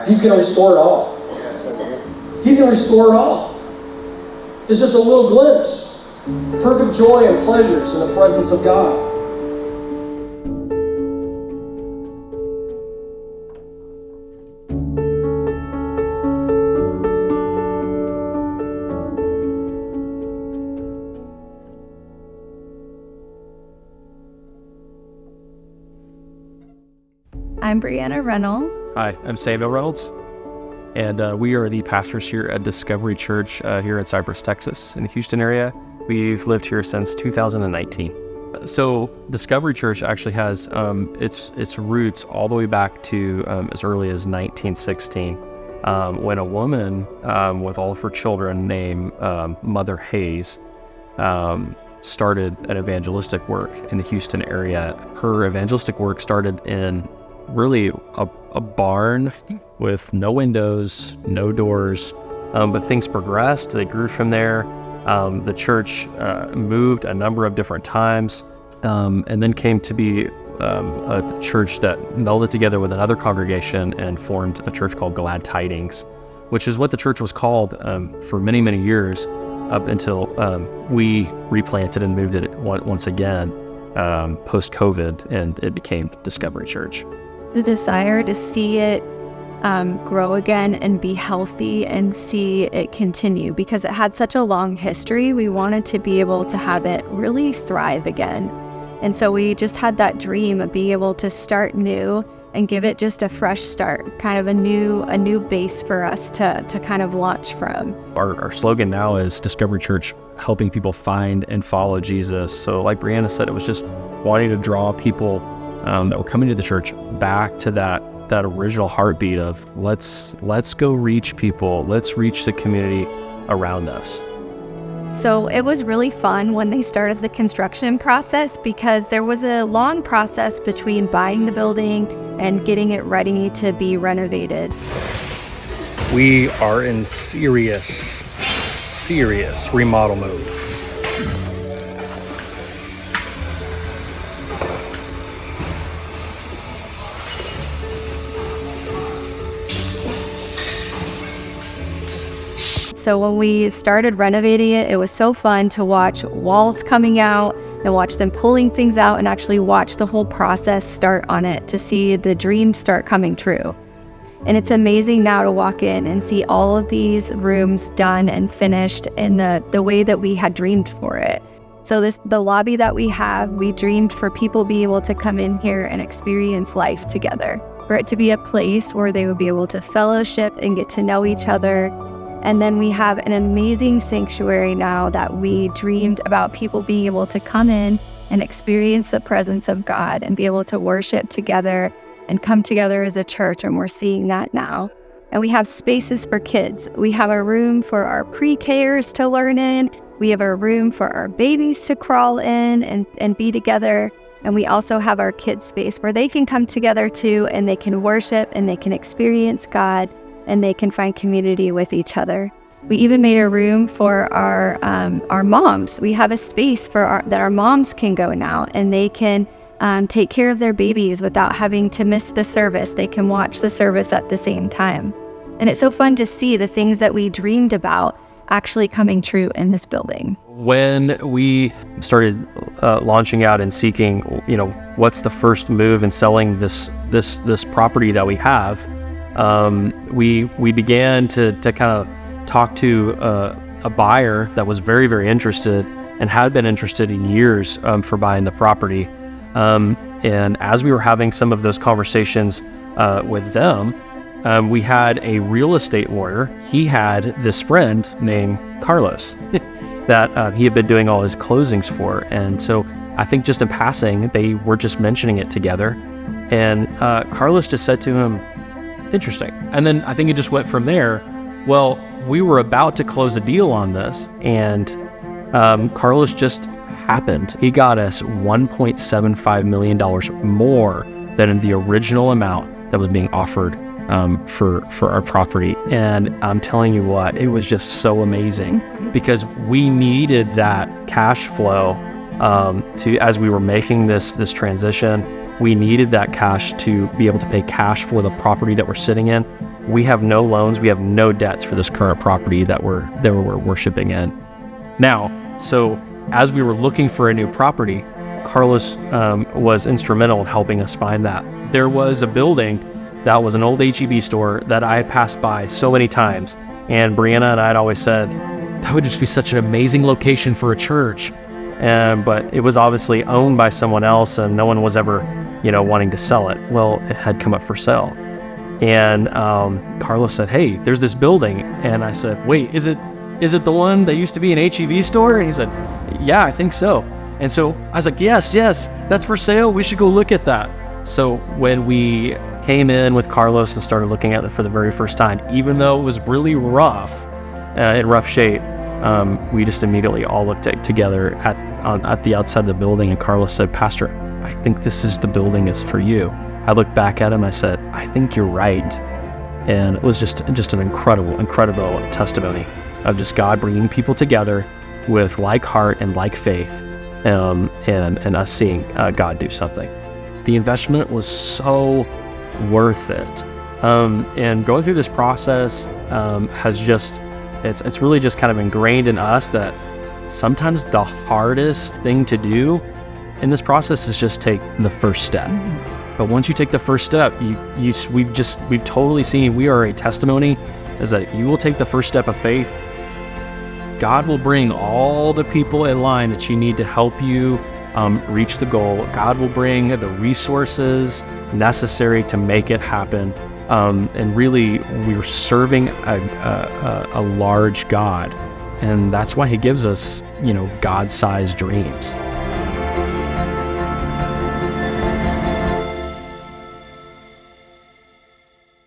He's going to restore it all. He's going to restore it all. It's just a little glimpse. Perfect joy and pleasures in the presence of God. I'm Brianna Reynolds. Hi, I'm Samuel Reynolds, and we are the pastors here at Discovery Church here in Cypress, Texas, in the Houston area. We've lived here since 2019. So Discovery Church actually has its roots all the way back to as early as 1916, when a woman with all of her children named Mother Hayes started an evangelistic work in the Houston area. Her evangelistic work started in really a barn with no windows, no doors, but things progressed. They grew from there. The church moved a number of different times, and then came to be a church that melded together with another congregation and formed a church called Glad Tidings, which is what the church was called for many, many years, up until we replanted and moved it once again post-COVID, and it became Discovery Church. The desire to see it grow again and be healthy and see it continue, because it had such a long history. We wanted to be able to have it really thrive again. And so we just had that dream of being able to start new and give it just a fresh start, kind of a new base for us to kind of launch from. Our slogan now is Discovery Church, helping people find and follow Jesus. So like Brianna said, it was just wanting to draw people that were coming to the church back to that original heartbeat of let's go reach people, let's reach the community around us. So it was really fun when they started the construction process, because there was a long process between buying the building and getting it ready to be renovated. We are in serious remodel mode. So when we started renovating it, it was so fun to watch walls coming out and watch them pulling things out and actually watch the whole process start on it, to see the dream start coming true. And it's amazing now to walk in and see all of these rooms done and finished in the way that we had dreamed for it. So the lobby that we have, we dreamed for people to be able to come in here and experience life together, for it to be a place where they would be able to fellowship and get to know each other. And then we have an amazing sanctuary now that we dreamed about people being able to come in and experience the presence of God and be able to worship together and come together as a church, and we're seeing that now. And we have spaces for kids. We have a room for our pre-Kers to learn in. We have a room for our babies to crawl in and be together. And we also have our kids space where they can come together too, and they can worship and they can experience God, and they can find community with each other. We even made a room for our moms. We have a space that our moms can go now, and they can take care of their babies without having to miss the service. They can watch the service at the same time. And it's so fun to see the things that we dreamed about actually coming true in this building. When we started launching out and seeking, what's the first move in selling this property that we have, we began to kind of talk to a buyer that was very, very interested and had been interested in years for buying the property. And as we were having some of those conversations with them, we had a real estate lawyer. He had this friend named Carlos that he had been doing all his closings for. And so I think just in passing, they were just mentioning it together. And Carlos just said to him, "Interesting." And then I think it just went from there. Well, we were about to close a deal on this, and Carlos just happened. He got us $1.75 million more than the original amount that was being offered for our property. And I'm telling you what, it was just so amazing, because we needed that cash flow as we were making this transition. We needed that cash to be able to pay cash for the property that we're sitting in. we have no loans, we have no debts for this current property that we're worshiping in. Now, so as we were looking for a new property, Carlos was instrumental in helping us find that. There was a building that was an old H-E-B store that I had passed by so many times, and Brianna and I had always said, that would just be such an amazing location for a church. But it was obviously owned by someone else, and no one was ever, wanting to sell it. Well, it had come up for sale. And Carlos said, hey, there's this building. And I said, wait, is it the one that used to be an H-E-B store? And he said, yeah, I think so. And so I was like, yes, that's for sale. We should go look at that. So when we came in with Carlos and started looking at it for the very first time, even though it was really rough, in rough shape, we just immediately all looked together at the outside of the building, and Carlos said, Pastor, I think this is the building is for you. I looked back at him, I said, I think you're right. And it was just an incredible testimony of just God bringing people together with like heart and like faith, and us seeing God do something. The investment was so worth it. And going through this process it's really just kind of ingrained in us that sometimes the hardest thing to do in this process is just take the first step. But once you take the first step, we've totally seen, we are a testimony, is that you will take the first step of faith, God will bring all the people in line that you need to help you reach the goal. God will bring the resources necessary to make it happen. And really, we're serving a large God, and that's why He gives us, God-sized dreams.